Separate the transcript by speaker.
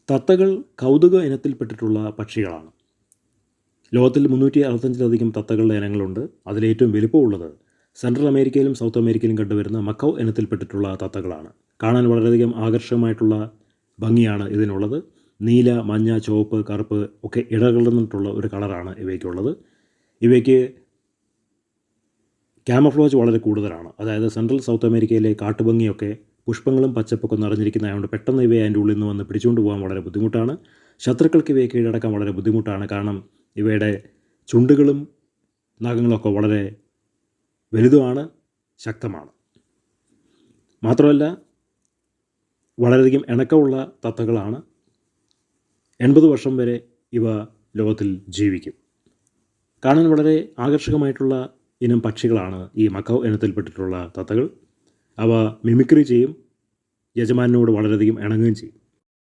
Speaker 1: തത്തകൾ കൗതുക ഇനത്തിൽപ്പെട്ടിട്ടുള്ള പക്ഷികളാണ്. ലോകത്തിൽ 365 തത്തകളുടെ ഇനങ്ങളുണ്ട്. അതിലേറ്റവും വലിപ്പമുള്ളത് സെൻട്രൽ അമേരിക്കയിലും സൗത്ത് അമേരിക്കയിലും കണ്ടുവരുന്ന മക്കൗ ഇനത്തിൽപ്പെട്ടിട്ടുള്ള തത്തകളാണ്. കാണാൻ വളരെയധികം ആകർഷകമായിട്ടുള്ള ഭംഗിയാണ് ഇതിനുള്ളത്. നീല, മഞ്ഞ, ചുവപ്പ്, കറുപ്പ് ഒക്കെ ഇടകലർന്നിട്ടുള്ള ഒരു കളറാണ് ഇവയ്ക്കുള്ളത്. ഇവയ്ക്ക് ക്യാമഫ്ലോജ് വളരെ കൂടുതലാണ്. അതായത് സെൻട്രൽ സൗത്ത് അമേരിക്കയിലെ കാട്ടുഭംഗിയൊക്കെ പുഷ്പങ്ങളും പച്ചപ്പൊക്കെ നിറഞ്ഞിരിക്കുന്നതായതുകൊണ്ട് പെട്ടെന്ന് ഇവയെ അതിൻ്റെ ഉള്ളിൽ നിന്ന് വന്ന് പിടിച്ചുകൊണ്ട് പോകാൻ വളരെ ബുദ്ധിമുട്ടാണ്. ശത്രുക്കൾക്ക് ഇവയെ കീഴടക്കാൻ വളരെ ബുദ്ധിമുട്ടാണ്. കാരണം ഇവയുടെ ചുണ്ടുകളും നഖങ്ങളൊക്കെ വളരെ വലുതുമാണ്, ശക്തമാണ്. മാത്രമല്ല വളരെയധികം ഇണക്കമുള്ള തത്തകളാണ്. 80 വർഷം വരെ ഇവ ലോകത്തിൽ ജീവിക്കും. കാണാൻ വളരെ ആകർഷകമായിട്ടുള്ള ഇനം പക്ഷികളാണ് ഈ മക്കൗ ഇനത്തിൽപ്പെട്ടിട്ടുള്ള തത്തകൾ. അവ മിമിക്രി ചെയ്യും, യജമാനോട് വളരെയധികം ഇണങ്ങുകയും ചെയ്യും.